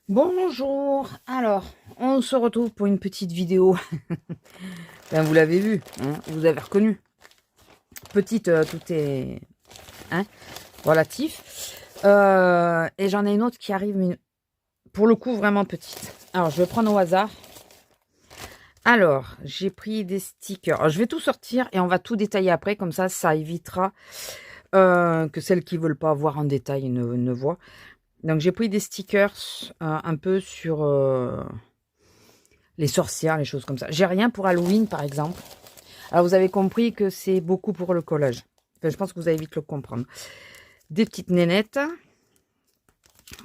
Bonjour, alors on se retrouve pour une petite vidéo. Ben, vous l'avez vu, hein, vous avez reconnu. Petite, tout est hein, relatif. Et j'en ai une autre qui arrive, mais pour le coup vraiment petite. Alors je vais prendre au hasard. Alors j'ai pris des stickers. Alors, je vais tout sortir et on va tout détailler après, comme ça évitera que celles qui veulent pas voir en détail ne voient. Donc j'ai pris des stickers un peu sur les sorcières, les choses comme ça. J'ai rien pour Halloween, par exemple. Alors, vous avez compris que c'est beaucoup pour le collage. Enfin, je pense que vous allez vite le comprendre. Des petites nénettes.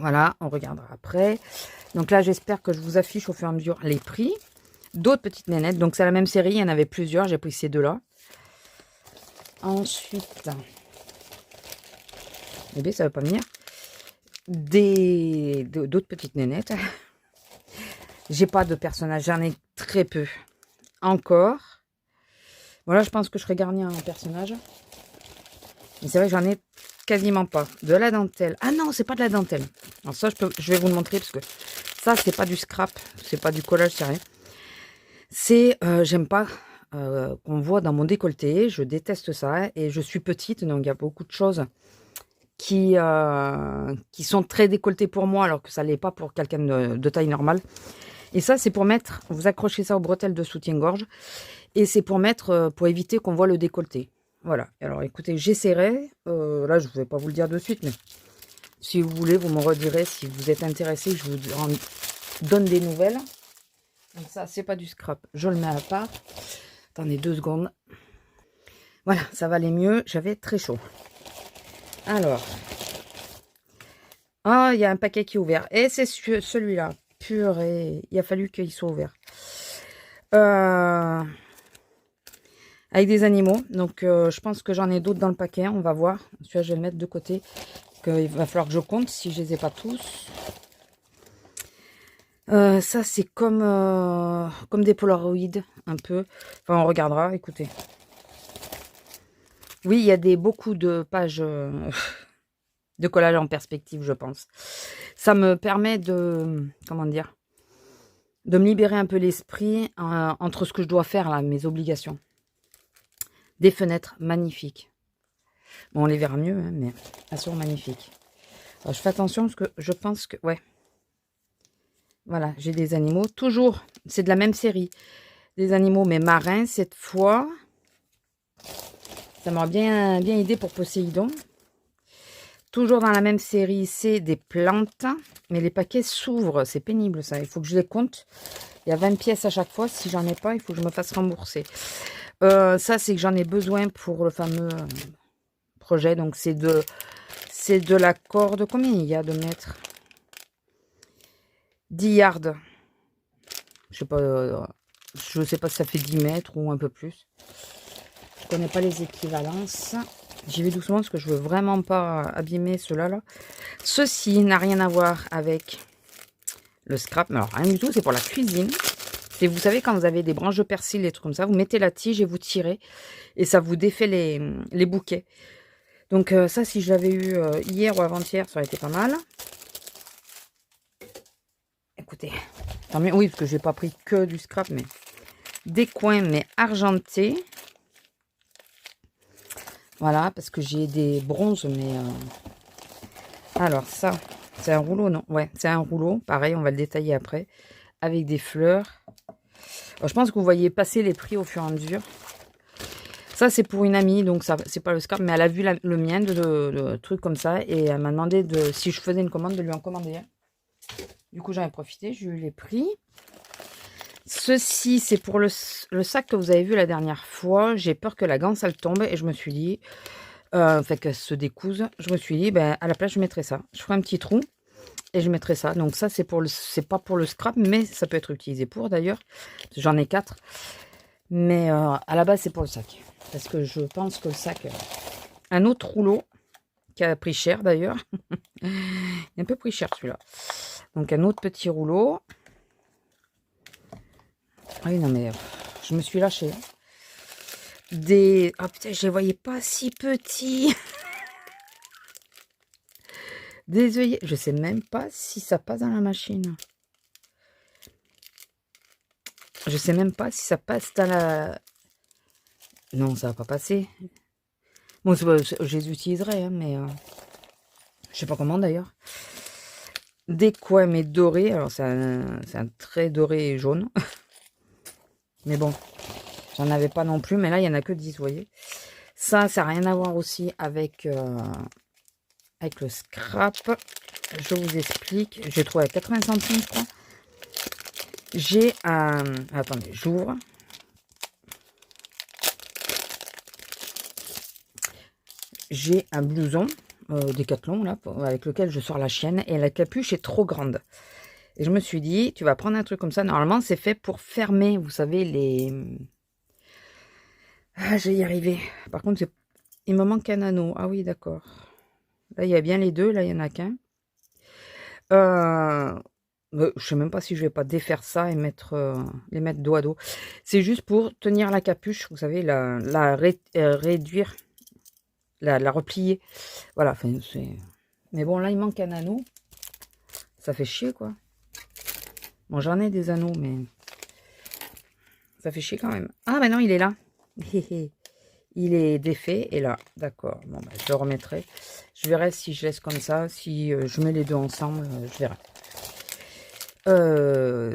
Voilà, on regardera après. Donc là, j'espère que je vous affiche au fur et à mesure les prix. D'autres petites nénettes. Donc, c'est la même série. Il y en avait plusieurs. J'ai pris ces deux-là. Ensuite, eh bien, ça ne veut pas venir. D'autres petites nénettes. J'ai pas de personnages. J'en ai très peu. Encore. Voilà, je pense que je serai garnie en personnage. Mais c'est vrai que j'en ai quasiment pas. De la dentelle. Ah non, c'est pas de la dentelle. Alors ça, je vais vous le montrer parce que ça, c'est pas du scrap. C'est pas du collage, c'est rien. C'est, j'aime pas qu'on voit dans mon décolleté. Je déteste ça. Et je suis petite, donc il y a beaucoup de choses qui sont très décolletées pour moi, alors que ça l'est pas pour quelqu'un de taille normale. Et ça, c'est pour mettre, vous accrochez ça aux bretelles de soutien-gorge. Et c'est pour mettre, pour éviter qu'on voit le décolleté. Voilà. Alors, écoutez, j'essaierai. Là, je ne vais pas vous le dire de suite, mais si vous voulez, vous me redirez. Si vous êtes intéressé, je vous donne des nouvelles. Donc ça, c'est pas du scrap. Je le mets à part. Attendez 2 secondes. Voilà, ça va aller mieux. J'avais très chaud. Alors. Ah, il y a un paquet qui est ouvert. Et c'est celui-là. Purée. Il a fallu qu'il soit ouvert. Avec des animaux. Donc, je pense que j'en ai d'autres dans le paquet. On va voir. Celui-là, je vais le mettre de côté. Il va falloir que je compte si je les ai pas tous. Ça, c'est comme des Polaroids, un peu. Enfin, on regardera. Écoutez. Oui, il y a beaucoup de pages de collage en perspective, je pense. Ça me permet de... Comment dire, de me libérer un peu l'esprit entre ce que je dois faire, là, mes obligations. Des fenêtres magnifiques. Bon, on les verra mieux, hein, mais elles sont magnifiques. Alors, je fais attention parce que je pense que... Ouais. Voilà, j'ai des animaux. Toujours, c'est de la même série. Des animaux, mais marins, cette fois. Ça m'aurait bien aidé pour Poséidon. Toujours dans la même série, c'est des plantes. Mais les paquets s'ouvrent. C'est pénible, ça. Il faut que je les compte. Il y a 20 pièces à chaque fois. Si j'en ai pas, il faut que je me fasse rembourser. Ça, c'est que j'en ai besoin pour le fameux projet. Donc, c'est de la corde. Combien il y a de mètres? 10 yards. Je sais pas si ça fait 10 mètres ou un peu plus. Je connais pas les équivalences. J'y vais doucement parce que je veux vraiment pas abîmer cela là. Ceci n'a rien à voir avec le scrap. Alors rien du tout, c'est pour la cuisine. Et vous savez, quand vous avez des branches de persil, des trucs comme ça, vous mettez la tige et vous tirez. Et ça vous défait les bouquets. Donc ça, si je l'avais eu hier ou avant-hier, ça aurait été pas mal. Écoutez, tant mieux. Oui, parce que j'ai pas pris que du scrap, mais des coins, mais argentés. Voilà, parce que j'ai des bronzes, mais... Alors, ça, c'est un rouleau, non? Ouais, c'est un rouleau. Pareil, on va le détailler après. Avec des fleurs. Alors, je pense que vous voyez passer les prix au fur et à mesure. Ça, c'est pour une amie, donc ça, c'est pas le scrap, mais elle a vu le mien de trucs comme ça. Et elle m'a demandé si je faisais une commande, de lui en commander un. Du coup, j'en ai profité, je lui ai pris. Ceci, c'est pour le sac que vous avez vu la dernière fois. J'ai peur que la ganse, elle tombe. Et je me suis dit... fait qu'elle se découse. Je me suis dit, ben, à la place, je mettrai ça. Je ferai un petit trou et je mettrai ça. Donc ça, c'est pas pour le scrap, mais ça peut être utilisé pour d'ailleurs. J'en ai 4. Mais à la base, c'est pour le sac. Parce que je pense que le sac... un autre rouleau, qui a pris cher d'ailleurs. Il a un peu pris cher celui-là. Donc un autre petit rouleau. Ah oui, non mais je me suis lâchée. Ah putain, je les voyais pas si petits. Des œillets. Je sais même pas si ça passe dans la machine. Je sais même pas si ça passe dans la... Non, ça va pas passer. Bon, je les utiliserai, hein, mais... je sais pas comment, d'ailleurs. Des coins, mais dorés. Alors, c'est un trait doré et jaune. Mais bon, j'en avais pas non plus. Mais là, il y en a que 10, vous voyez. Ça n'a rien à voir aussi avec... avec le scrap. Je vous explique. J'ai trouvé à 80 centimes, je crois. J'ai un... Attendez, j'ouvre. J'ai un blouson Décathlon, là, avec lequel je sors la chienne. Et la capuche est trop grande. Et je me suis dit, tu vas prendre un truc comme ça. Normalement, c'est fait pour fermer, vous savez, les... Ah, je vais y arriver. Par contre, il me manque un anneau. Ah oui, d'accord. Là, il y a bien les deux. Là, il n'y en a qu'un. Je sais même pas si je vais pas défaire ça et les mettre dos à dos. C'est juste pour tenir la capuche, vous savez, réduire, la replier. Voilà, enfin, mais bon, là, il manque un anneau. Ça fait chier, quoi. Bon, j'en ai des anneaux, mais ça fait chier quand même. Ah, ben non, il est là. Il est défait, et là, d'accord. Bon, ben, je le remettrai. Je verrai si je laisse comme ça. Si je mets les deux ensemble, je verrai.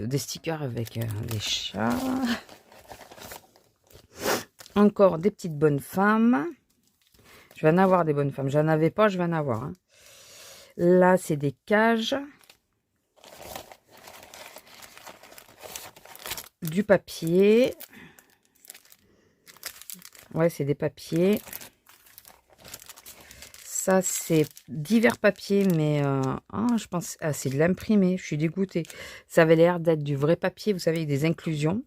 Des stickers avec des chats. Encore des petites bonnes femmes. Je vais en avoir des bonnes femmes. J'en avais pas, je vais en avoir. Hein. Là, c'est des cages. Du papier. Ouais, c'est des papiers. Ça, c'est divers papiers, mais je pense... Ah, c'est de l'imprimé. Je suis dégoûtée. Ça avait l'air d'être du vrai papier, vous savez, avec des inclusions.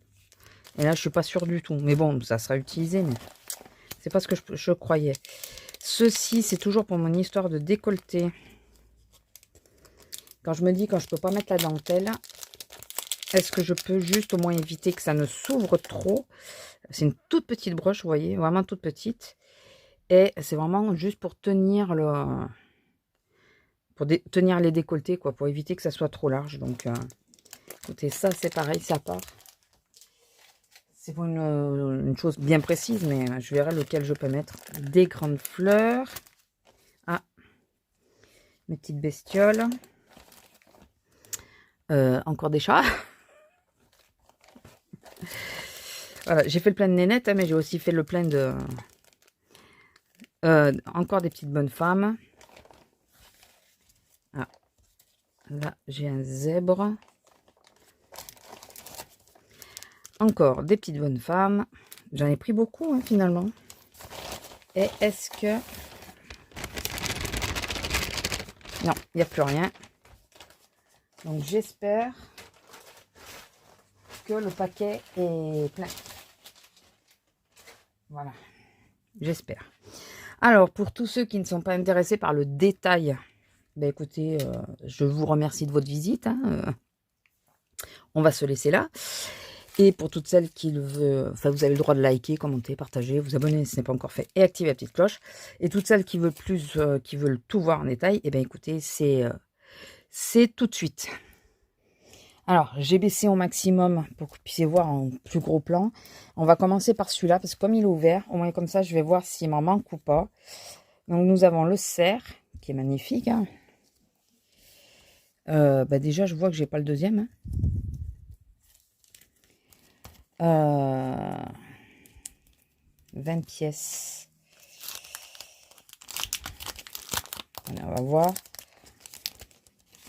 Et là, je suis pas sûre du tout. Mais bon, ça sera utilisé, mais c'est pas ce que je croyais. Ceci, c'est toujours pour mon histoire de décolleté. Quand je me dis, quand je peux pas mettre la dentelle, est-ce que je peux juste au moins éviter que ça ne s'ouvre trop? C'est une toute petite broche, vous voyez, vraiment toute petite. Et c'est vraiment juste pour tenir tenir les décolletés, quoi, pour éviter que ça soit trop large. Donc, écoutez, ça, c'est pareil, ça part. C'est pour une chose bien précise, mais je verrai lequel je peux mettre. Des grandes fleurs. Ah, mes petites bestioles. Encore des chats. Voilà, j'ai fait le plein de nénettes, hein, mais j'ai aussi fait le plein de... encore des petites bonnes femmes. Ah, là, j'ai un zèbre. Encore des petites bonnes femmes. J'en ai pris beaucoup, hein, finalement. Et est-ce que... Non, il n'y a plus rien. Donc, j'espère que le paquet est plein. Voilà. J'espère. Alors, pour tous ceux qui ne sont pas intéressés par le détail, ben écoutez, je vous remercie de votre visite. Hein, on va se laisser là. Et pour toutes celles qui le veulent, enfin, vous avez le droit de liker, commenter, partager, vous abonner si ce n'est pas encore fait et activer la petite cloche. Et toutes celles qui veulent plus, qui veulent tout voir en détail, et bien écoutez, c'est tout de suite. Alors, j'ai baissé au maximum pour que vous puissiez voir en plus gros plan. On va commencer par celui-là, parce que comme il est ouvert, au moins comme ça, je vais voir s'il m'en manque ou pas. Donc, nous avons le cerf, qui est magnifique. Hein. Bah déjà, je vois que j'ai pas le deuxième. Hein. 20 pièces. Allez, on va voir.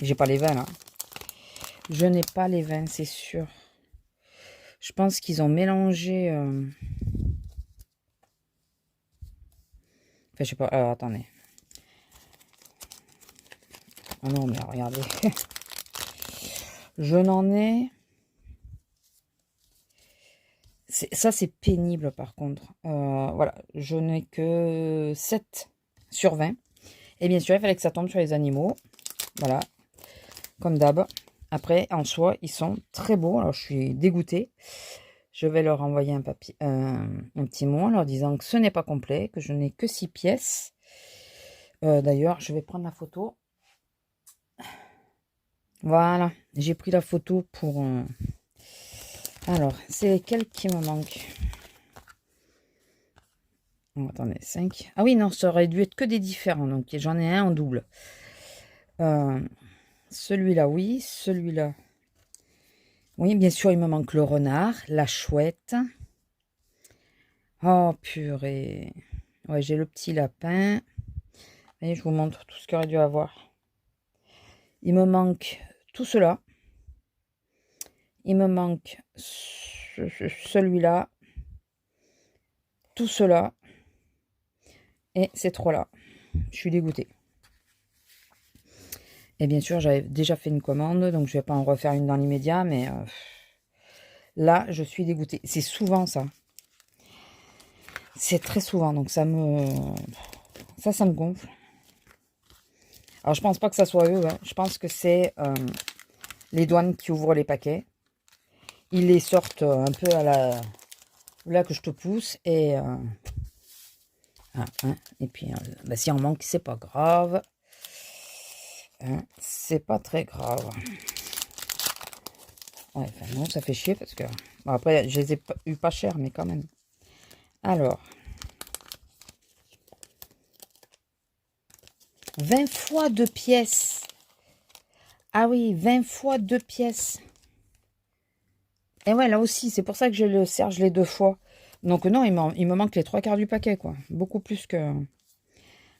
J'ai pas les 20 là. Je n'ai pas les 20, c'est sûr. Je pense qu'ils ont mélangé... Enfin, je sais pas. Attendez. Oh non, mais regardez. Je n'en ai... Ça, c'est pénible par contre. Voilà, je n'ai que 7 sur 20. Et bien sûr, il fallait que ça tombe sur les animaux. Voilà, comme d'hab. Après, en soi, ils sont très beaux. Alors, je suis dégoûtée. Je vais leur envoyer un petit mot en leur disant que ce n'est pas complet, que je n'ai que 6 pièces. D'ailleurs, je vais prendre la photo. Voilà, j'ai pris la photo pour... Alors, c'est lesquels qui me manquent? Oh, attendez, 5. Ah oui, non, ça aurait dû être que des différents. Donc, j'en ai un en double. Celui-là, oui. Celui-là. Oui, bien sûr, il me manque le renard, la chouette. Oh, purée. Ouais, j'ai le petit lapin. Et je vous montre tout ce qu'il aurait dû avoir. Il me manque tout cela. Il me manque celui-là. Tout cela. Et ces trois-là. Je suis dégoûtée. Et bien sûr, j'avais déjà fait une commande, donc je ne vais pas en refaire une dans l'immédiat, mais là, je suis dégoûtée. C'est souvent ça. C'est très souvent, donc ça me gonfle. Alors, je pense pas que ça soit eux, hein. Je pense que c'est les douanes qui ouvrent les paquets. Ils les sortent un peu à la... Là que je te pousse, et... ah, hein, et puis, bah, s'il en manque, c'est pas grave. Hein, c'est pas très grave. Ouais, enfin, non, ça fait chier parce que... Bon, après, je les ai eu pas cher, mais quand même. Alors... 20 fois 2 pièces. Ah oui, 20 fois 2 pièces. Et ouais, là aussi, c'est pour ça que je le serge les 2 fois. Donc non, il me manque les 3/4 du paquet, quoi. Beaucoup plus que...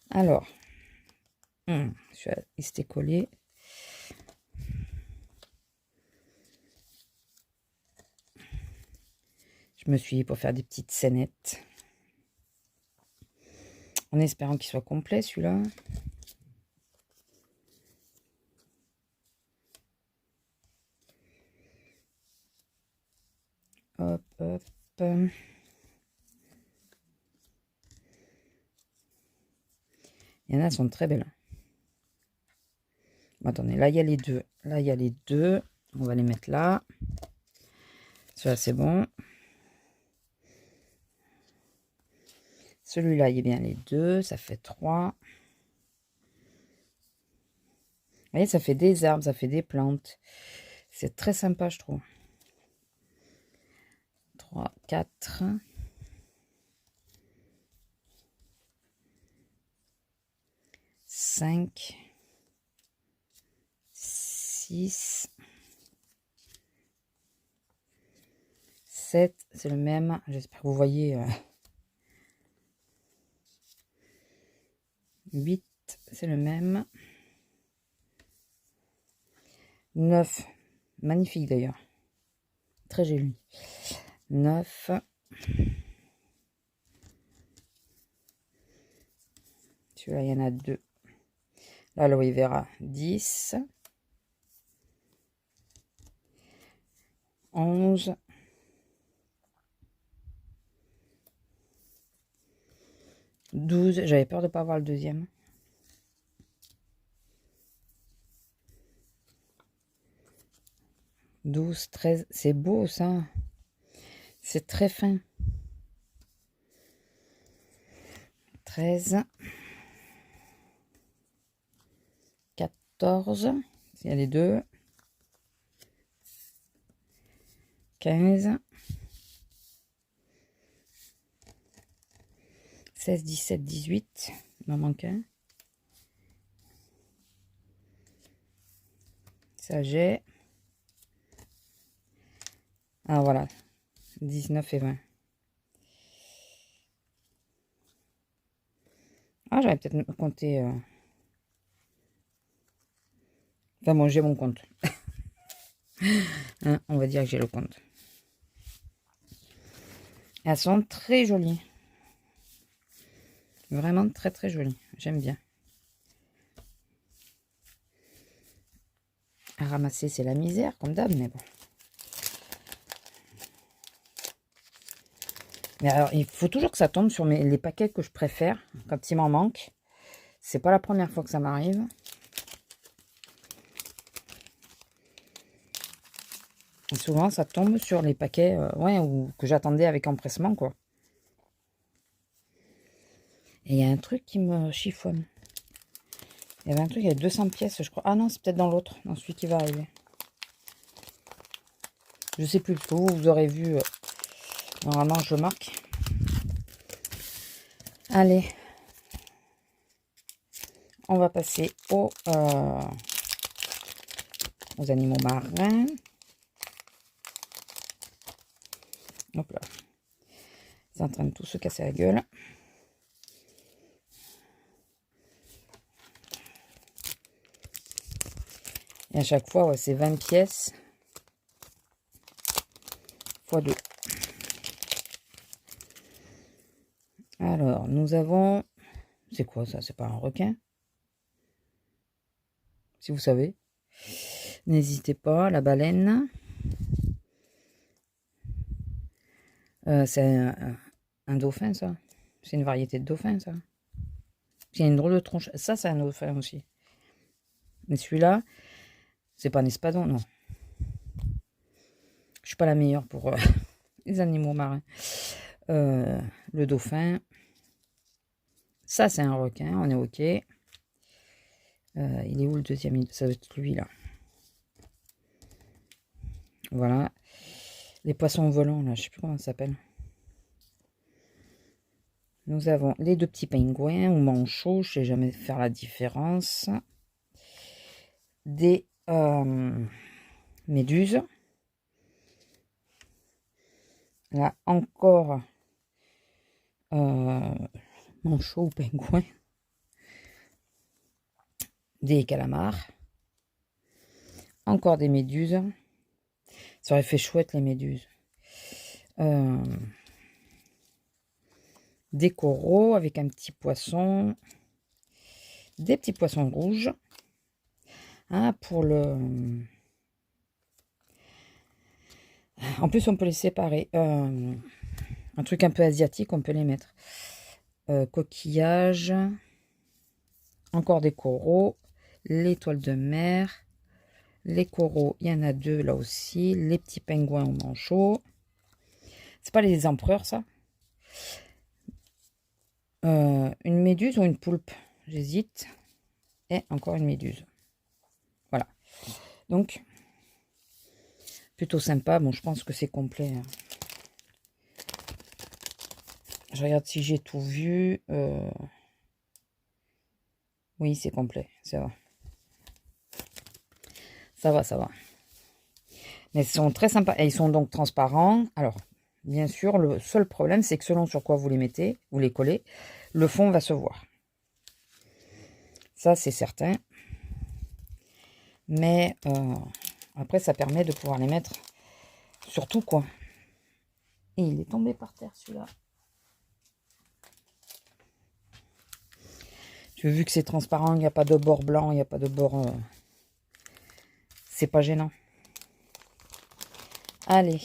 Alors. Il s'était collé. Je me suis dit pour faire des petites scénettes. En espérant qu'il soit complet, celui-là. Hop, hop. Il y en a, sont très belles. Attendez, là, il y a les deux. Là, il y a les deux. On va les mettre là. Celui-là, c'est bon. Celui-là, il y a bien les deux. Ça fait 3. Vous voyez, ça fait des arbres, ça fait des plantes. C'est très sympa, je trouve. 3, 4. 5. 6. 7. C'est le même. J'espère que vous voyez. 8. C'est le même. 9. Magnifique d'ailleurs. Très joli. 9. Celui-là, il y en a 2. L'aloe vera, 10. 11. 12. J'avais peur de ne pas avoir le deuxième. 12, 13. C'est beau ça. C'est très fin. 13. 14. Il y a les deux. 15. 16, 17, 18. Il m'en manque un. Ça, j'ai. Ah, voilà. 19 et 20. Ah, j'aurais peut-être compté... Enfin bon, j'ai mon compte. Hein, on va dire que j'ai le compte. Elles sont très jolies. Vraiment très très jolies. J'aime bien. À ramasser, c'est la misère, comme d'hab, mais bon. Mais alors, il faut toujours que ça tombe sur les paquets que je préfère, quand il m'en manque. C'est pas la première fois que ça m'arrive. Et souvent, ça tombe sur les paquets ouais, que j'attendais avec empressement, quoi. Et il y a un truc qui me chiffonne. Il y avait un truc, il y a 200 pièces, je crois. Ah non, c'est peut-être dans l'autre, dans celui qui va arriver. Je sais plus, parce que vous aurez vu. Normalement, je marque. Allez. On va passer aux animaux marins. Hop là. C'est en train de tout se casser la gueule. Et à chaque fois, ouais, c'est 20 pièces. Fois 2. Alors, nous avons... C'est quoi ça? C'est pas un requin? Si vous savez. N'hésitez pas. La baleine. C'est un dauphin, ça. C'est une variété de dauphin, ça. Il y a une drôle de tronche. Ça, c'est un dauphin aussi. Mais celui-là, c'est pas un espadon, non. Je suis pas la meilleure pour les animaux marins. Le dauphin. Ça, c'est un requin. On est OK. Il est où le deuxième? Ça va être lui, là. Voilà. Les poissons volants, là. Je sais plus comment ça s'appelle. Nous avons les 2 petits pingouins ou manchots. Je sais jamais faire la différence. Des méduses. Là, encore manchots ou pingouins. Des calamars. Encore des méduses. Ça aurait fait chouette, les méduses. Des coraux avec un petit poisson. Des petits poissons rouges. Ah, pour le... En plus, on peut les séparer. Un truc un peu asiatique, on peut les mettre. Coquillages. Encore des coraux. L'étoile de mer. Les coraux, il y en a 2 là aussi. Les petits pingouins au manchot. C'est pas les empereurs, ça? Une méduse ou une poulpe? J'hésite. Et encore une méduse. Voilà. Donc, plutôt sympa. Bon, je pense que c'est complet. Hein. Je regarde si j'ai tout vu. Oui, c'est complet. Ça va. Ça va, ça va. Mais ils sont très sympas. Et ils sont donc transparents. Alors, bien sûr, le seul problème, c'est que selon sur quoi vous les mettez, vous les collez, le fond va se voir. Ça, c'est certain. Mais après, ça permet de pouvoir les mettre sur tout, quoi. Et il est tombé par terre, celui-là. Vu que c'est transparent, il n'y a pas de bord blanc, il n'y a pas de bord... C'est pas gênant. Allez.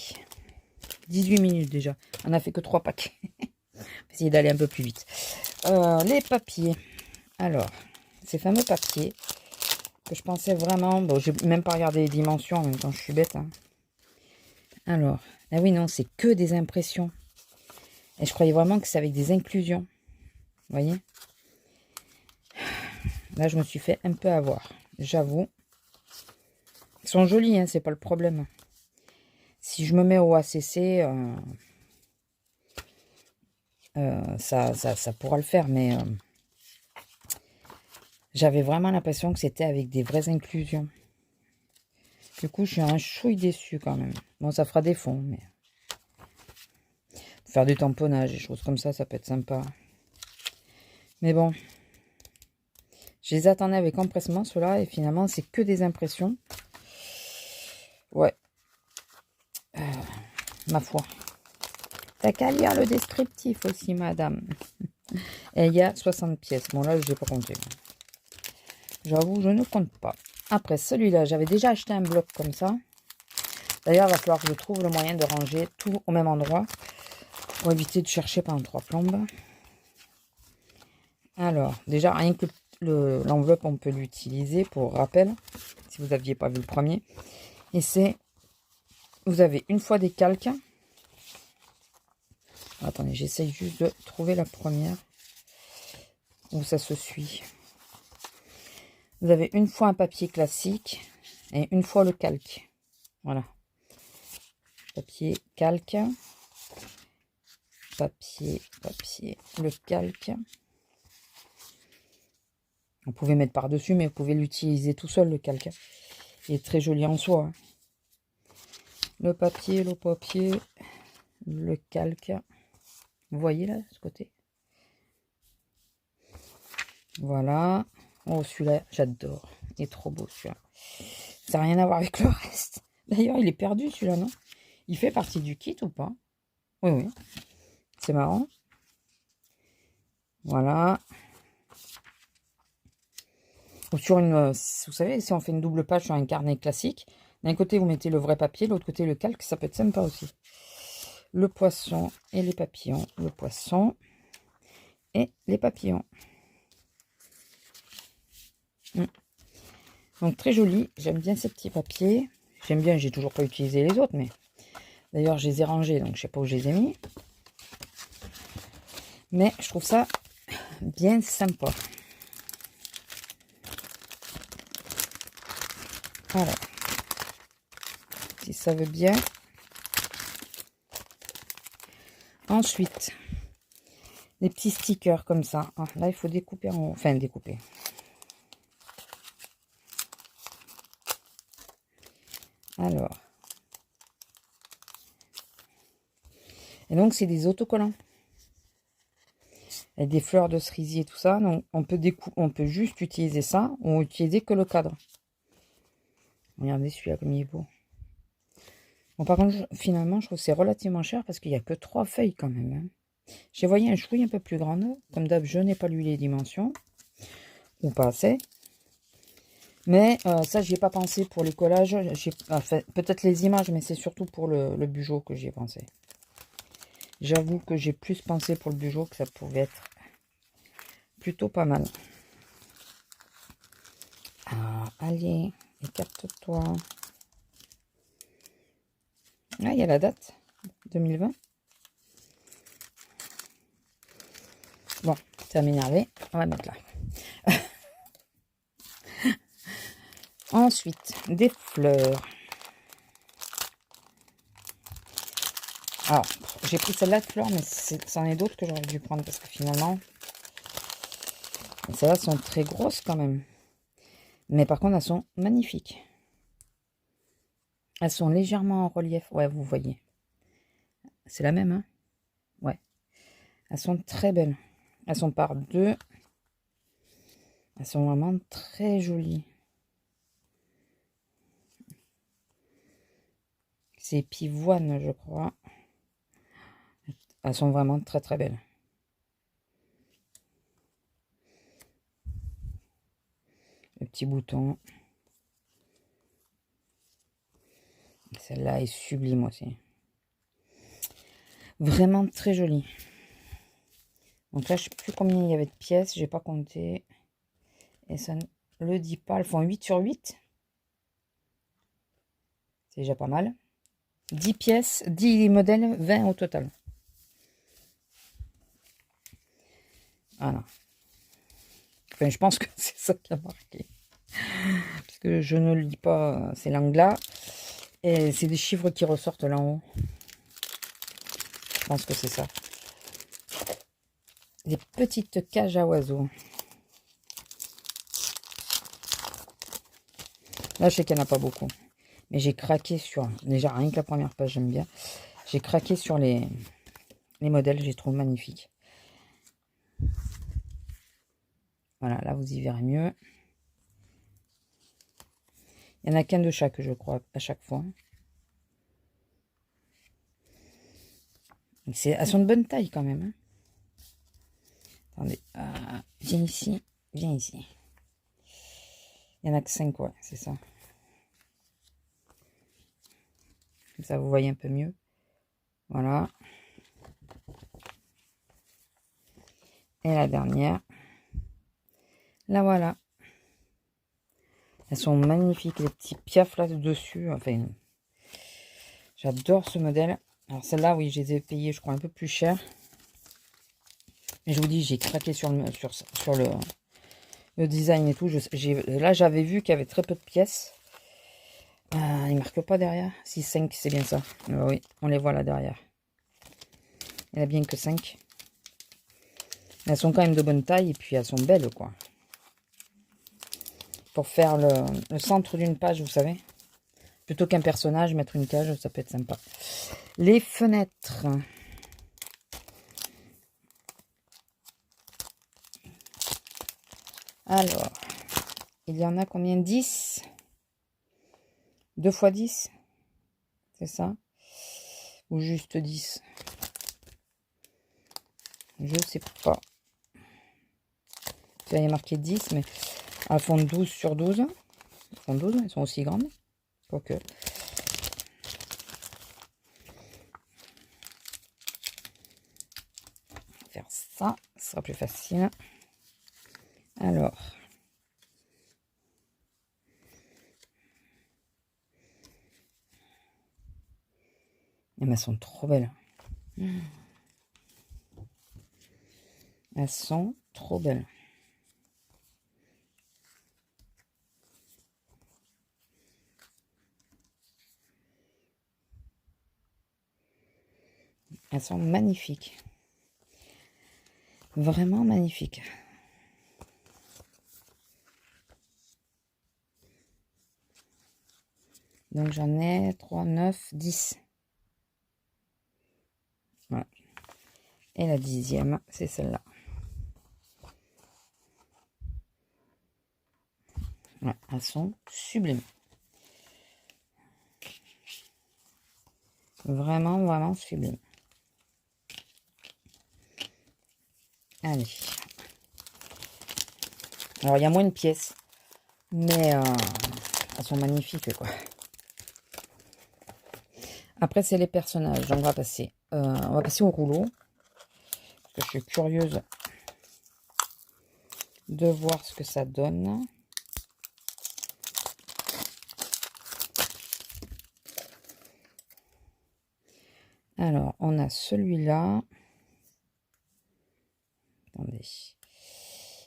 18 minutes déjà. On n'a fait que 3 paquets. On va essayer d'aller un peu plus vite. Les papiers. Alors, ces fameux papiers que je pensais vraiment... Bon, j'ai même pas regardé les dimensions en même temps, je suis bête. Hein. Alors, ah oui, non, c'est que des impressions. Et je croyais vraiment que c'est avec des inclusions. Vous voyez? Là, je me suis fait un peu avoir, j'avoue. Ils sont jolis, hein, c'est pas le problème. Si je me mets au ACC, ça pourra le faire, mais j'avais vraiment l'impression que c'était avec des vraies inclusions. Du coup, je suis un chouille déçu quand même. Bon, ça fera des fonds, mais... Faire du tamponnage, des choses comme ça peut être sympa. Mais bon... Je les attendais avec empressement, ceux-là, et finalement, c'est que des impressions. Ouais. Ma foi. T'as qu'à lire le descriptif aussi, madame. Et il y a 60 pièces. Bon, là, je n'ai pas compté. J'avoue, je ne compte pas. Après, celui-là, j'avais déjà acheté un bloc comme ça. D'ailleurs, il va falloir que je trouve le moyen de ranger tout au même endroit. Pour éviter de chercher pendant 3 plombes. Alors, déjà, rien que l'enveloppe, on peut l'utiliser pour rappel. Si vous n'aviez pas vu le premier. Et c'est... Vous avez une fois des calques. Attendez, j'essaye juste de trouver la première. Où ça se suit. Vous avez une fois un papier classique et une fois le calque. Voilà. Papier, calque. Papier, le calque. Vous pouvez mettre par-dessus, mais vous pouvez l'utiliser tout seul, le calque. Il est très joli en soi. Hein. Le papier, le calque. Vous voyez là, ce côté? Voilà. Oh, celui-là, j'adore. Il est trop beau, celui-là. Ça n'a rien à voir avec le reste. D'ailleurs, il est perdu, celui-là, non? Il fait partie du kit ou pas? Oui, oui. C'est marrant. Voilà. Ou sur une... Vous savez, si on fait une double page sur un carnet classique, d'un côté, vous mettez le vrai papier, de l'autre côté, le calque. Ça peut être sympa aussi. Le poisson et les papillons. Le poisson et les papillons. Donc, très joli. J'aime bien ces petits papiers. J'aime bien, j'ai toujours pas utilisé les autres, mais... D'ailleurs, je les ai rangés, donc je sais pas où je les ai mis. Mais je trouve ça bien sympa. Alors, si ça veut bien. Ensuite, des petits stickers comme ça. Ah, là, il faut découper en haut. Enfin, découper. Alors. Et donc, c'est des autocollants. Avec des fleurs de cerisier et tout ça. Donc, on peut juste utiliser ça ou utiliser que le cadre. Regardez celui-là comme il est beau. Bon, par contre, finalement, je trouve que c'est relativement cher parce qu'il n'y a que 3 feuilles quand même. Hein. J'ai voyé un chouï un peu plus grande. Comme d'hab, je n'ai pas lu les dimensions. Ou pas assez. Mais ça, j'y ai pas pensé pour les collages. Enfin, peut-être les images, mais c'est surtout pour le bugeot que j'y ai pensé. J'avoue que j'ai plus pensé pour le bugeot que ça pouvait être plutôt pas mal. Ah, allez, écarte-toi. Ah, il y a la date, 2020. Bon, ça m'énerve. On va mettre là. Ensuite, des fleurs. Alors, j'ai pris celle-là de fleurs, mais c'en est d'autres que j'aurais dû prendre parce que finalement, celles-là sont très grosses quand même. Mais par contre, elles sont magnifiques. Elles sont légèrement en relief. Ouais, vous voyez. C'est la même, hein? Ouais. Elles sont très belles. Elles sont par 2. Elles sont vraiment très jolies. C'est pivoine, je crois. Elles sont vraiment très très belles. Le petit bouton. Celle-là est sublime aussi. Vraiment très jolie. Donc là, je ne sais plus combien il y avait de pièces. J'ai pas compté. Et ça ne le dit pas. Elles font 8 sur 8. C'est déjà pas mal. 10 pièces, 10 modèles, 20 au total. Voilà. Enfin, je pense que c'est ça qui a marqué. Parce que je ne lis pas ces langues-là. Et c'est des chiffres qui ressortent là en haut. Je pense que c'est ça. Des petites cages à oiseaux. Là, je sais qu'il n'y en a pas beaucoup. Mais j'ai craqué sur... Déjà, rien que la première page, j'aime bien. J'ai craqué sur les modèles. Je les trouve magnifiques. Voilà, là, vous y verrez mieux. Il n'y en a qu'un de chaque, je crois, à chaque fois. Elles sont de bonne taille quand même. Hein. Attendez. Viens ici. Viens ici. Il n'y en a que 5, ouais, c'est ça. Comme ça, vous voyez un peu mieux. Voilà. Et la dernière. Là, voilà. Elles sont magnifiques, les petits piafs là dessus. Enfin, j'adore ce modèle. Alors, celle-là, oui, je les ai payées, je crois, un peu plus cher. Mais je vous dis, j'ai craqué sur le design et tout. Là, j'avais vu qu'il y avait très peu de pièces. Il ne marque pas derrière. Si, 5, c'est bien ça. Oui, on les voit là derrière. Il n'y en a bien que 5. Elles sont quand même de bonne taille et puis elles sont belles, quoi. Pour faire le centre d'une page, vous savez. Plutôt qu'un personnage, mettre une cage, ça peut être sympa. Les fenêtres. Alors, il y en a combien? 10? 2 fois 10? C'est ça? Ou juste 10? Je sais pas. Il y a marqué 10, mais elles font 12 sur 12. Elles font 12, elles sont aussi grandes. Quoique. Faire ça, ce sera plus facile. Alors. Mais elles sont trop belles. Elles sont trop belles. Elles sont magnifiques. Vraiment magnifiques. Donc j'en ai 3, 9, 10. Voilà. Et la 10e, c'est celle-là. Ouais, elles sont sublimes. Vraiment, vraiment sublimes. Allez. Alors, il y a moins de pièces. Mais elles sont magnifiques, quoi. Après, c'est les personnages. Donc, on va passer au rouleau. Parce que je suis curieuse de voir ce que ça donne. Alors, on a celui-là. Attendez.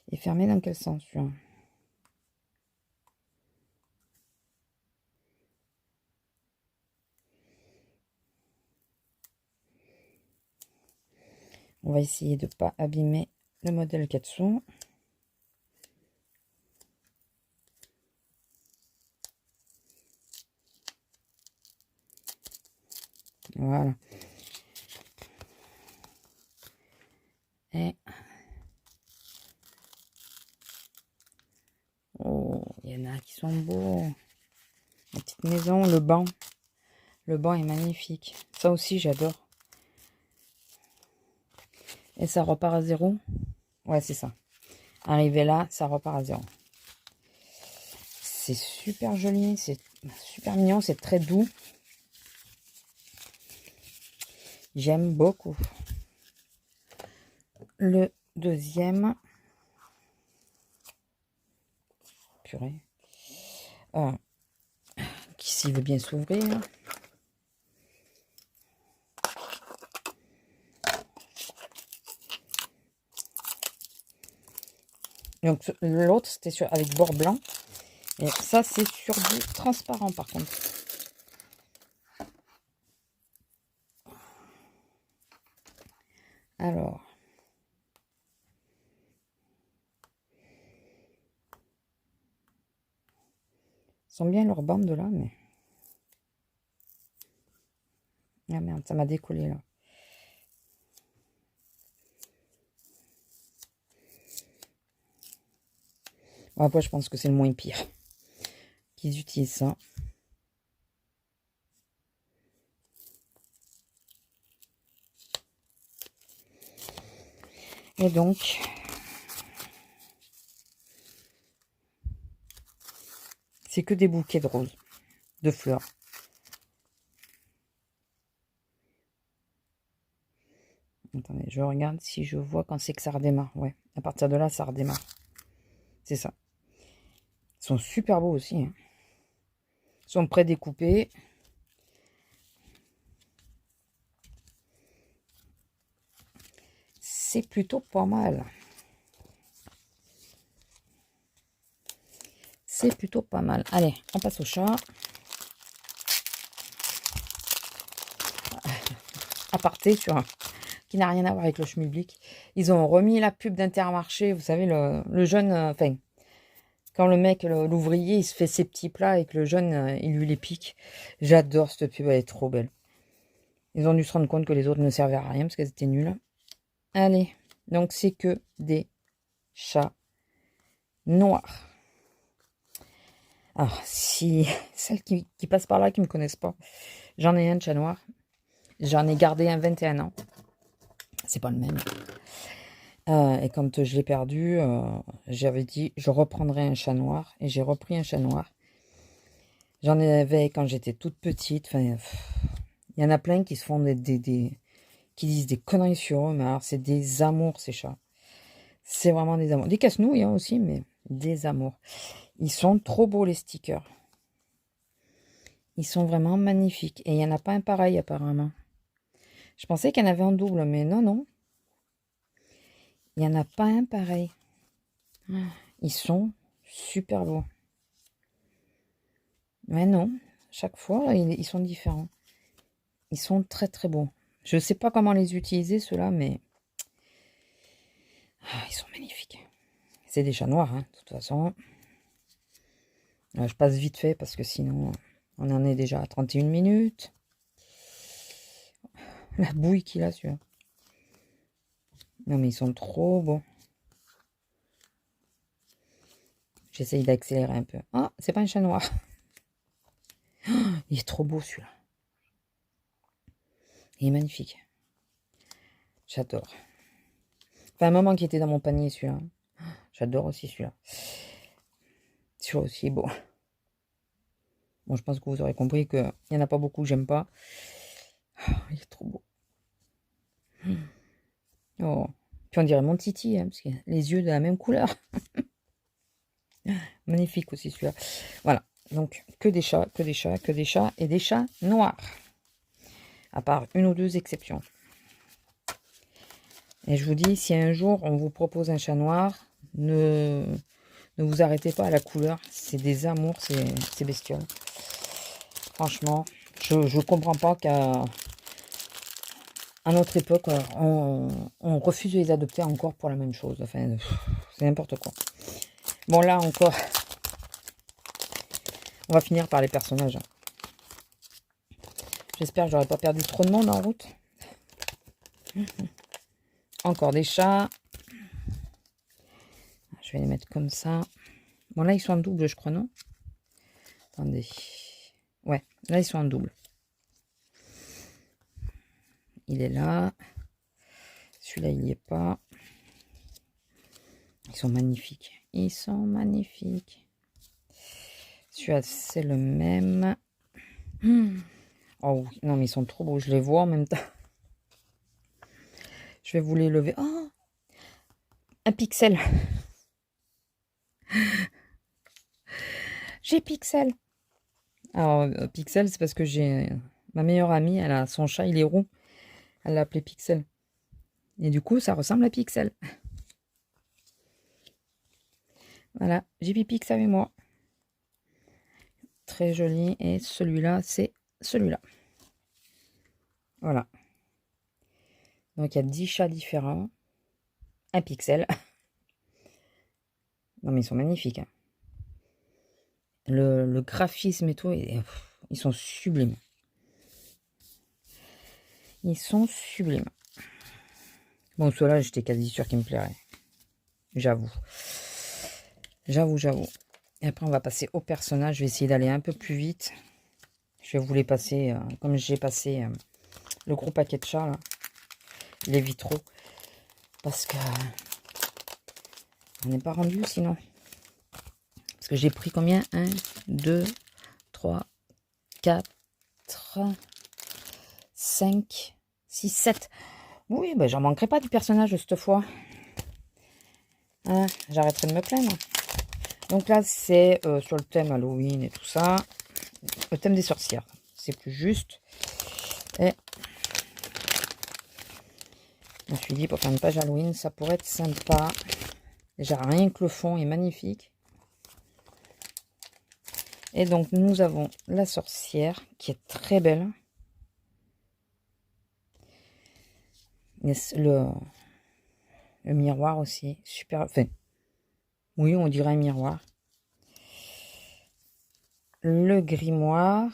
Il est fermé dans quel sens, celui-là? On va essayer de ne pas abîmer le modèle Katsu. Voilà. Et... oh, il y en a qui sont beaux. La petite maison, le banc. Le banc est magnifique. Ça aussi, j'adore. Et ça repart à 0. Ouais, c'est ça. Arrivé là, ça repart à 0. C'est super joli. C'est super mignon. C'est très doux. J'aime beaucoup. Le deuxième. Purée. Qui s'y veut bien s'ouvrir. Donc l'autre, c'était avec bord blanc. Et ça, c'est sur du transparent, par contre. Alors. Ils sont bien leurs bandes là, mais... ah merde, ça m'a décollé là. Bon, après, je pense que c'est le moins pire qu'ils utilisent ça. Et donc... c'est que des bouquets de roses, de fleurs. Attendez, je regarde si je vois quand c'est que ça redémarre. Ouais, à partir de là, ça redémarre. C'est ça. Ils sont super beaux aussi. Hein. Ils sont pré-découpés. C'est plutôt pas mal. c'est plutôt pas mal. Allez, on passe au chat. Aparté sur un qui n'a rien à voir avec le schmilblick. Ils ont remis la pub d'Intermarché. Vous savez, le jeune... Enfin, quand le mec, l'ouvrier, il se fait ses petits plats et que le jeune, il lui les pique. J'adore cette pub, elle est trop belle. Ils ont dû se rendre compte que les autres ne servaient à rien parce qu'elles étaient nulles. Allez, donc c'est que des chats noirs. Alors, si celles qui passent par là, qui ne me connaissent pas, j'en ai un de chat noir. J'en ai gardé un 21 ans. C'est pas le même. Et quand je l'ai perdu, j'avais dit je reprendrai un chat noir. Et j'ai repris un chat noir. J'en avais quand j'étais toute petite. Enfin, il y en a plein qui se font qui disent des conneries sur eux. Mais alors, c'est des amours, ces chats. C'est vraiment des amours. Des casse-nouilles hein, aussi, mais des amours. Ils sont trop beaux, les stickers. Ils sont vraiment magnifiques. Et il n'y en a pas un pareil, apparemment. Je pensais qu'il y en avait en double, mais non, non. Il n'y en a pas un pareil. Ils sont super beaux. Mais non, chaque fois, ils sont différents. Ils sont très, très beaux. Je ne sais pas comment les utiliser, ceux-là, mais... ils sont magnifiques. C'est des chats noirs, hein, de toute façon. Je passe vite fait, parce que sinon, on en est déjà à 31 minutes. La bouille qu'il a, celui-là. Non, mais ils sont trop beaux. J'essaye d'accélérer un peu. Ah, c'est pas un chat noir. Il est trop beau, celui-là. Il est magnifique. J'adore. Enfin, un moment qui était dans mon panier, celui-là. J'adore aussi celui-là. Celui-là aussi est beau. Bon, je pense que vous aurez compris qu'il n'y en a pas beaucoup que j'aime pas. Il est trop beau. Oh. Puis on dirait mon Titi, hein, parce que les yeux de la même couleur. Magnifique aussi celui-là. Voilà. Donc, que des chats, que des chats, que des chats et des chats noirs. À part une ou deux exceptions. Et je vous dis, si un jour on vous propose un chat noir, ne vous arrêtez pas à la couleur. C'est des amours, ces bestioles. Franchement, je ne comprends pas qu'à notre époque, on refuse de les adopter encore pour la même chose. Enfin, c'est n'importe quoi. Bon, là encore, on va finir par les personnages. J'espère que j'aurai pas perdu trop de monde en route. Encore des chats. Je vais les mettre comme ça. Bon, là, ils sont en double, je crois, non? Attendez. Ouais, là, ils sont en double. Il est là. Celui-là, il n'y est pas. Ils sont magnifiques. Ils sont magnifiques. Celui-là, c'est le même. Oh, non, mais ils sont trop beaux. Je les vois en même temps. Je vais vous les lever. Oh, un pixel. J'ai pixel. Alors, pixel, c'est parce que j'ai... Ma meilleure amie, elle a son chat, il est roux. Elle l'a appelé Pixel. Et du coup, ça ressemble à Pixel. Voilà, j'ai Pipix avec moi. Très joli. Et celui-là, c'est celui-là. Voilà. Donc, il y a 10 chats différents. Un pixel. Non, mais ils sont magnifiques. Hein. Le graphisme et tout, ils sont sublimes. Ils sont sublimes. Bon, ceux-là, j'étais quasi sûr qu'ils me plairaient. J'avoue. J'avoue. Et après, on va passer au personnage. Je vais essayer d'aller un peu plus vite. Je vais vous les passer, comme j'ai passé le gros paquet de chats, là. Les vitraux. Parce que on n'est pas rendu sinon. Parce que j'ai pris combien? 1, 2, 3, 4, 5, 6, 7. Oui, ben, j'en manquerai pas du personnage cette fois. Hein, j'arrêterai de me plaindre. Donc là, c'est sur le thème Halloween et tout ça. Le thème des sorcières. C'est plus juste. Et je me suis dit, pour faire une page Halloween, ça pourrait être sympa. Déjà, rien que le fond est magnifique. Et donc, nous avons la sorcière qui est très belle. Le miroir aussi, super. Enfin, oui, on dirait un miroir. Le grimoire.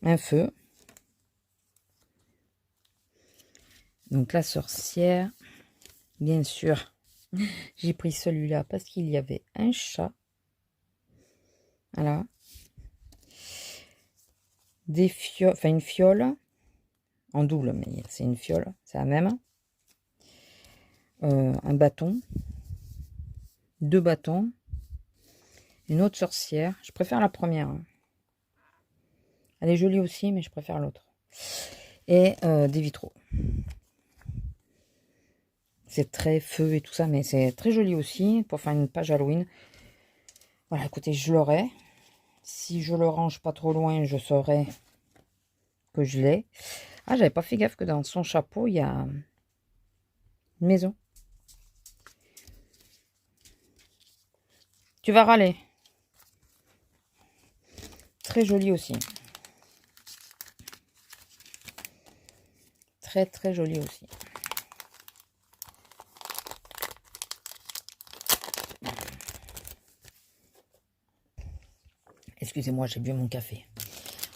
Un feu. Donc, la sorcière. Bien sûr, j'ai pris celui-là parce qu'il y avait un chat. Voilà. Des fioles, enfin une fiole. En double, mais c'est une fiole, c'est la même. Un bâton. 2 bâtons. Une autre sorcière. Je préfère la première. Elle est jolie aussi, mais je préfère l'autre. Et des vitraux. C'est très feu et tout ça, mais c'est très joli aussi pour faire une page Halloween. Voilà, écoutez, je l'aurai. Si je le range pas trop loin, je saurai que je l'ai. Ah, j'avais pas fait gaffe que dans son chapeau, il y a une maison. Tu vas râler. Très joli aussi. Très, très joli aussi. Excusez-moi, j'ai bu mon café.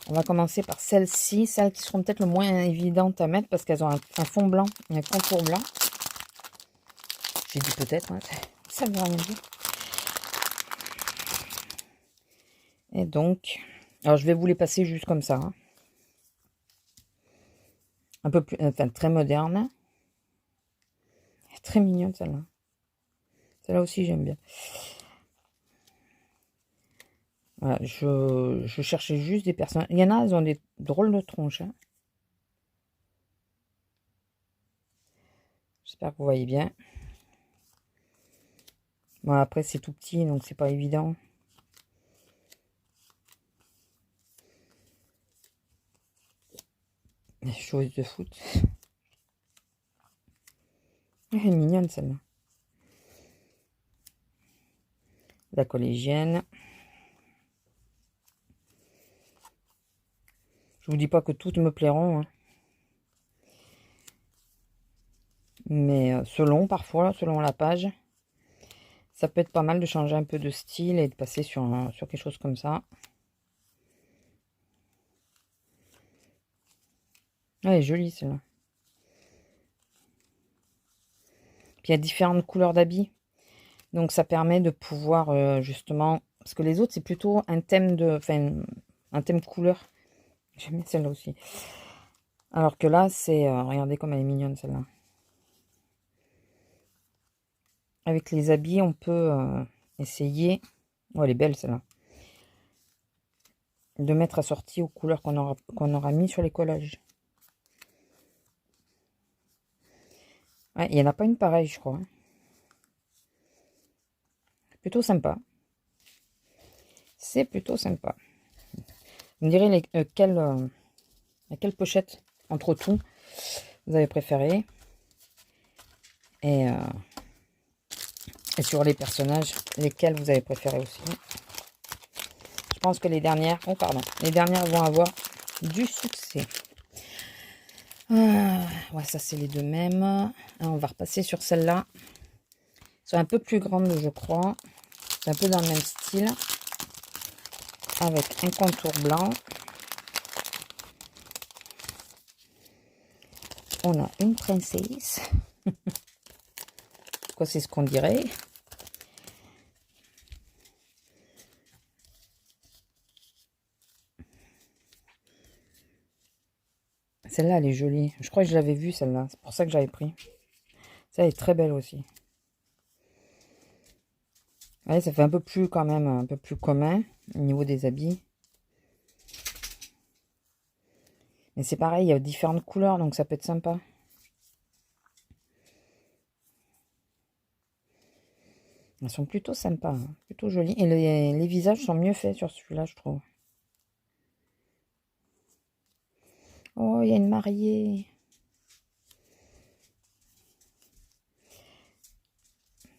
On va commencer par celles-ci, celles qui seront peut-être le moins évidentes à mettre parce qu'elles ont un fond blanc et un contour blanc. J'ai dit peut-être, hein, ça ne veut rien dire. Et donc, alors je vais vous les passer juste comme ça. Hein. Un peu plus, enfin très moderne. Très mignonne celle-là. Celle-là aussi j'aime bien. Voilà, je cherchais juste des personnes. Il y en a, elles ont des drôles de tronches. Hein. J'espère que vous voyez bien. Bon, après, c'est tout petit, donc c'est pas évident. Les choses de foot. Elle est mignonne, celle-là. La collégienne. Je vous dis pas que toutes me plairont. Hein. Mais parfois, selon la page, ça peut être pas mal de changer un peu de style et de passer sur quelque chose comme ça. Elle est jolie, celle-là. Puis il y a différentes couleurs d'habits. Donc ça permet de pouvoir justement... Parce que les autres, c'est plutôt un thème un thème couleur. J'aime bien celle-là aussi. Alors que là, c'est... regardez comme elle est mignonne, celle-là. Avec les habits, on peut essayer... Oh, elle est belle, celle-là. De mettre assorti aux couleurs qu'on aura mis sur les collages. Ouais, il n'y en a pas une pareille, je crois. Plutôt sympa. C'est plutôt sympa. Vous me direz quelle pochette entre tout vous avez préféré. Et sur les personnages, lesquels vous avez préféré aussi. Je pense que les dernières... Oh, pardon. Les dernières vont avoir du succès. Ouais, ça, c'est les deux mêmes. On va repasser sur celle-là. Elles sont un peu plus grandes, je crois. C'est un peu dans le même style. Avec un contour blanc. On a une princesse. Quoi, c'est ce qu'on dirait. Celle-là, elle est jolie. Je crois que je l'avais vue, celle-là. C'est pour ça que j'avais pris. Ça, elle est très belle aussi. Ouais, ça fait un peu plus, quand même, un peu plus commun au niveau des habits. Mais c'est pareil, il y a différentes couleurs, donc ça peut être sympa. Elles sont plutôt sympas, hein, plutôt jolies. Et les visages sont mieux faits sur celui-là, je trouve. Oh, il y a une mariée.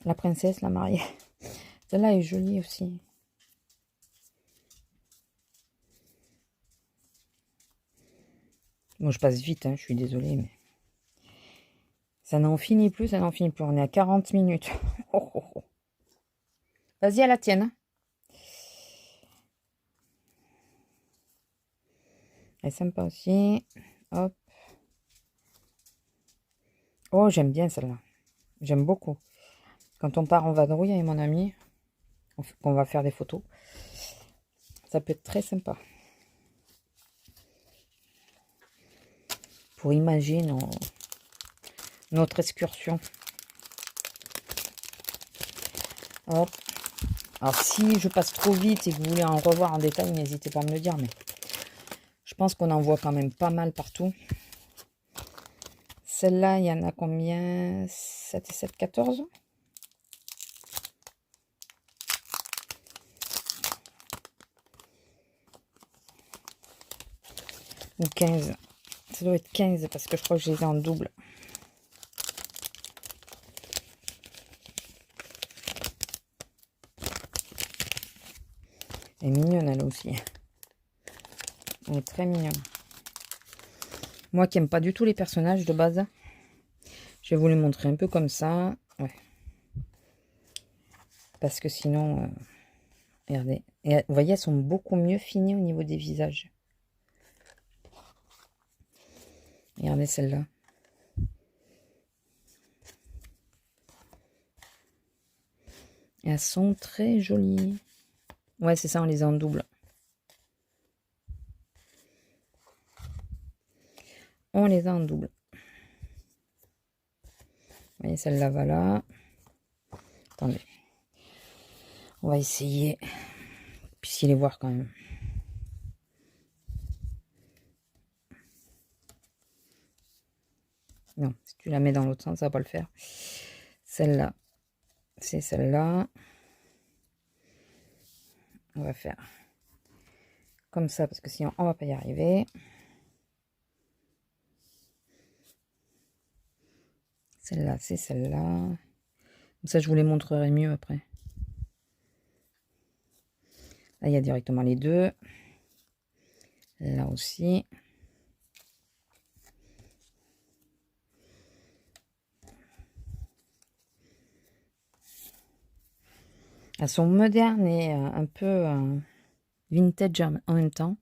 La princesse, la mariée. Celle-là est jolie aussi. Bon, je passe vite, hein, je suis désolée, mais ça n'en finit plus, ça n'en finit plus. On est à 40 minutes. Oh, oh, oh. Vas-y, à la tienne. Elle est sympa aussi. Hop. Oh, j'aime bien celle-là. J'aime beaucoup. Quand on part en vadrouille avec mon ami, qu'on va faire des photos, ça peut être très sympa. Pour imaginer notre excursion. Hop. Alors, si je passe trop vite et que vous voulez en revoir en détail, n'hésitez pas à me le dire. Mais je pense qu'on en voit quand même pas mal partout. Celle-là, il y en a combien? 7 et 7, 14. Ou 15. Ça doit être 15 parce que je crois que je les ai en double. Elle est mignonne, elle aussi. Elle est très mignonne. Moi qui n'aime pas du tout les personnages de base, je vais vous les montrer un peu comme ça. Ouais. Parce que sinon, regardez. Et vous voyez, elles sont beaucoup mieux finies au niveau des visages. Regardez celle-là. Elles sont très jolies. Ouais, c'est ça, on les a en double. On les a en double. Vous voyez, celle-là va là. Attendez. On va essayer. Puissiez les voir quand même. Non, si tu la mets dans l'autre sens, ça va pas le faire. Celle-là, c'est celle-là. On va faire comme ça, parce que sinon, on va pas y arriver. Celle-là, c'est celle-là. Comme ça, je vous les montrerai mieux après. Là, il y a directement les deux. Là aussi. Elles sont modernes et un peu vintage en même temps.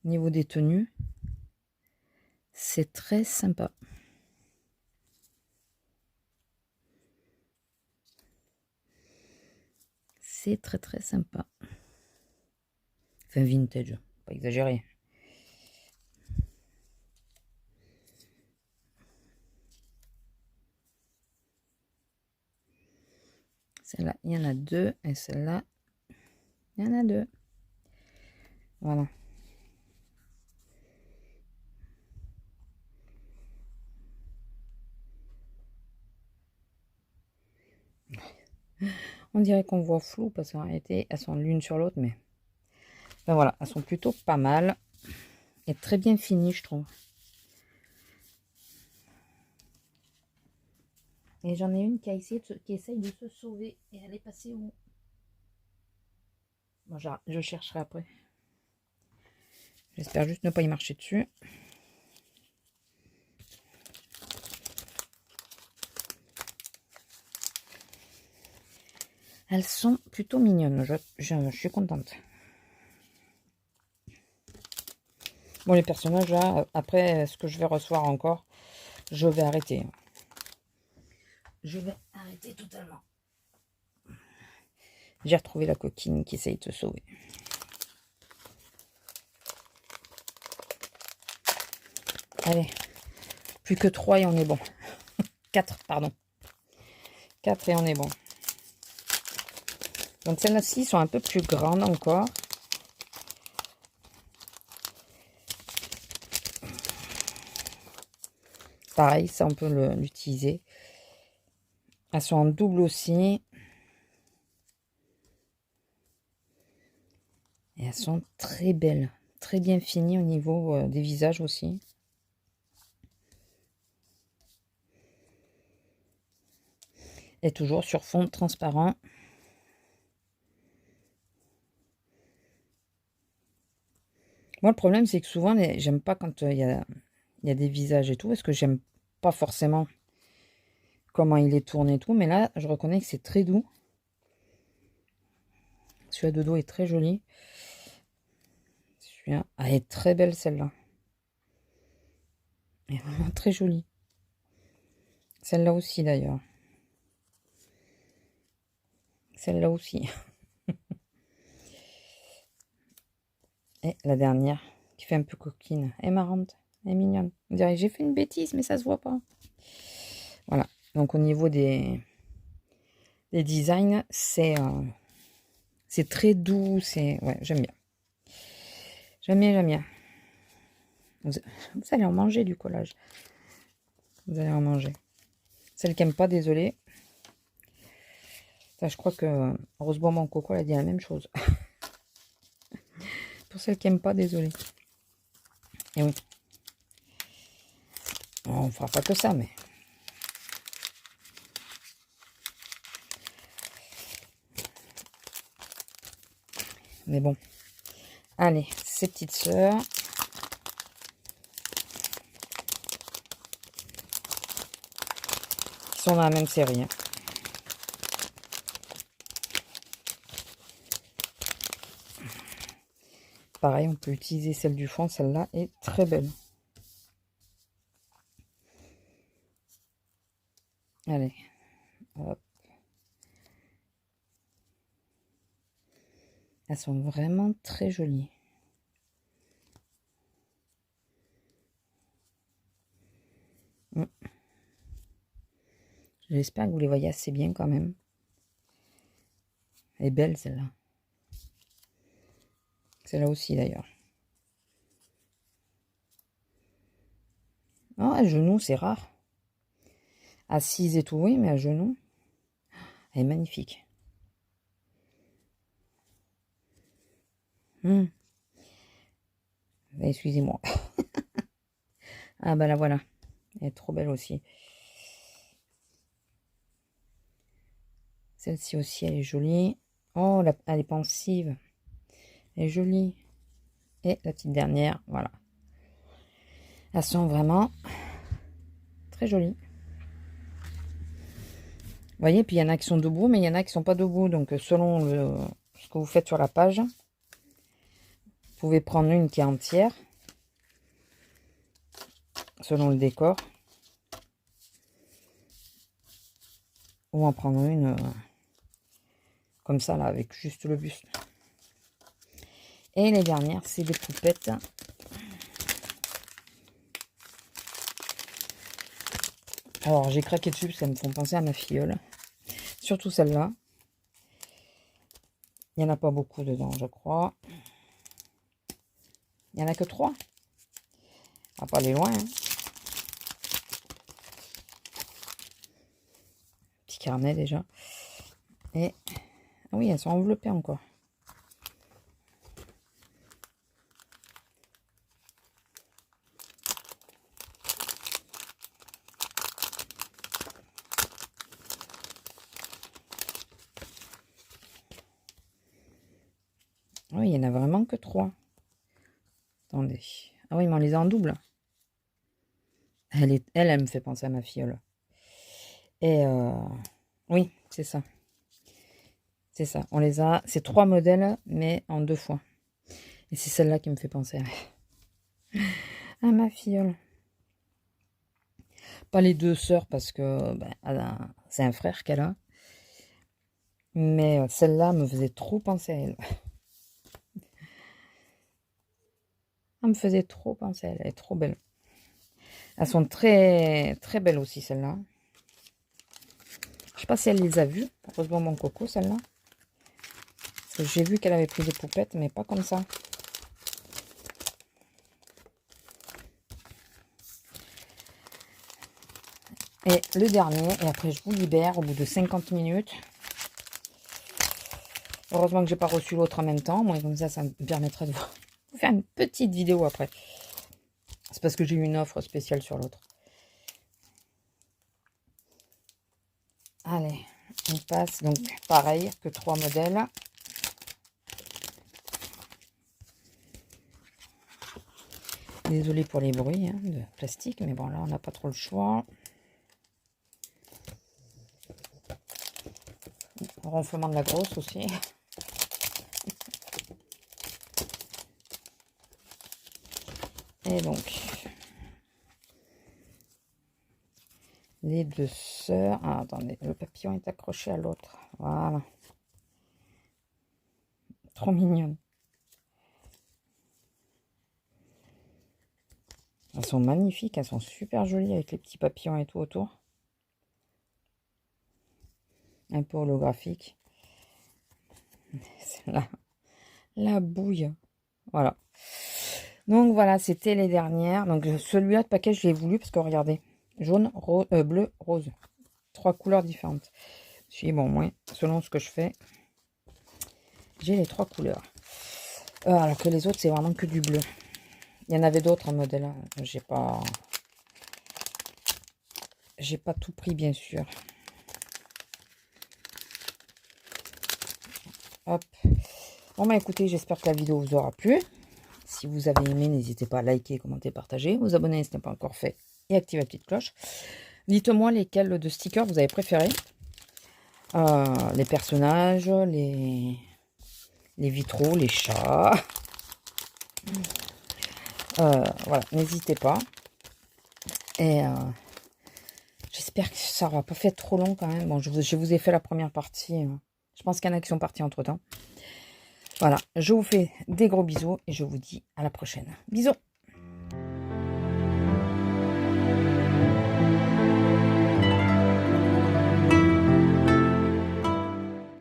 Au niveau des tenues, c'est très sympa. C'est très très sympa. Enfin, vintage, pas exagéré. Celle-là, il y en a deux. Et celle-là, il y en a deux. Voilà. On dirait qu'on voit flou parce qu'en réalité, elles sont l'une sur l'autre, mais ben voilà, elles sont plutôt pas mal et très bien finies, je trouve. Et j'en ai une qui essaye de se sauver et elle est passée où? Bon, je chercherai après. J'espère juste ne pas y marcher dessus. Elles sont plutôt mignonnes, je suis contente. Bon, les personnages, là, après ce que je vais recevoir encore, je vais arrêter. Je vais arrêter totalement. J'ai retrouvé la coquine qui essaye de se sauver. Allez, plus que 3 et on est bon. 4, pardon. 4 et on est bon. Donc celles-ci sont un peu plus grandes encore. Pareil, ça on peut l'utiliser. Elles sont en double aussi. Et elles sont très belles. Très bien finies au niveau des visages aussi. Et toujours sur fond transparent. Moi, le problème, c'est que souvent, j'aime pas quand il y a Il y a des visages et tout, parce que j'aime pas forcément comment il est tourné et tout. Mais là, je reconnais que c'est très doux. Celui-là de dos est très joli. Celui-là, elle est très belle celle-là. Elle est vraiment très jolie. Celle-là aussi d'ailleurs. Celle-là aussi. Et la dernière, qui fait un peu coquine. Elle est marrante. Elle est mignonne. On dirait que j'ai fait une bêtise, mais ça se voit pas. Voilà. Donc au niveau des designs, c'est très doux. Ouais, j'aime bien. J'aime bien, j'aime bien. Vous allez en manger du collage. Vous allez en manger. Celle qui n'aime pas, désolée. Ça, je crois que Rosebois mon coco elle a dit la même chose. Pour celle qui n'aime pas, désolée. Et oui. On ne fera pas que ça, mais... Mais bon. Allez, ces petites sœurs. Qui sont dans la même série. Hein. Pareil, on peut utiliser celle du fond. Celle-là est très belle. Allez. Hop. Elles sont vraiment très jolies. J'espère que vous les voyez assez bien quand même. Elle est belle celle-là. Celle-là aussi d'ailleurs. Oh, à genoux, c'est rare. Assise et tout, oui, mais à genoux. Elle est magnifique. Excusez-moi. Ah bah la voilà. Elle est trop belle aussi. Celle-ci aussi, elle est jolie. Oh, elle est pensive. Elle est jolie. Et la petite dernière, voilà. Elles sont vraiment très jolies. Vous voyez, puis il y en a qui sont debout, mais il y en a qui sont pas debout. Donc, selon ce que vous faites sur la page, vous pouvez prendre une qui est entière, selon le décor. Ou en prendre une comme ça, là, avec juste le buste. Et les dernières, c'est des poupettes. Alors, j'ai craqué dessus parce qu'elles me font penser à ma filleule. Surtout celle-là. Il n'y en a pas beaucoup dedans, je crois. Il n'y en a que 3. On va pas aller loin. Hein. Petit carnet déjà. Et ah oui, elles sont enveloppées encore. Oui, il n'y en a vraiment que 3. Attendez. Ah oui, mais on les a en double. Elle me fait penser à ma filleule. Et oui, c'est ça. C'est ça. On les a. C'est 3 modèles, mais en 2 fois. Et c'est celle-là qui me fait penser à ma filleule. Pas les 2 sœurs parce que c'est un frère qu'elle a. Mais celle-là me faisait trop penser à elle. Elle me faisait trop penser à elle. Elle est trop belle. Elles sont très, très belles aussi, celles-là. Je sais pas si elle les a vues. Heureusement, mon coco, celle-là. Parce que j'ai vu qu'elle avait pris des poupettes, mais pas comme ça. Et le dernier, et après je vous libère au bout de 50 minutes. Heureusement que j'ai pas reçu l'autre en même temps. Moi, comme ça me permettrait de vous faire une petite vidéo après. C'est parce que j'ai eu une offre spéciale sur l'autre. Allez, on passe. Donc, pareil que 3 modèles. Désolée pour les bruits hein, de plastique, mais bon, là, on n'a pas trop le choix. Ronflement de la grosse aussi. Et donc, les deux sœurs. Ah, attendez, le papillon est accroché à l'autre. Voilà. Trop mignonne. Elles sont magnifiques, elles sont super jolies avec les petits papillons et tout autour. Un peu holographique. C'est la bouille. Voilà. Donc voilà, c'était les dernières. Donc celui-là de paquet, je l'ai voulu parce que regardez, jaune, bleu, rose. 3 couleurs différentes. Puis bon, moi, selon ce que je fais, j'ai les 3 couleurs. Alors que les autres, c'est vraiment que du bleu. Il y en avait d'autres en modèle. Hein. J'ai pas tout pris, bien sûr. Hop. Bon, bah écoutez, j'espère que la vidéo vous aura plu. Si vous avez aimé, n'hésitez pas à liker, commenter, partager. Vous abonner si ce n'est pas encore fait. Et activer la petite cloche. Dites-moi lesquels de stickers vous avez préférés. Les personnages, les vitraux, les chats. Voilà, n'hésitez pas. Et j'espère que ça n'aura pas fait trop long quand même. Bon, je vous ai fait la première partie. Je pense qu'il y en a qui sont partis entre-temps. Voilà, je vous fais des gros bisous et je vous dis à la prochaine. Bisous!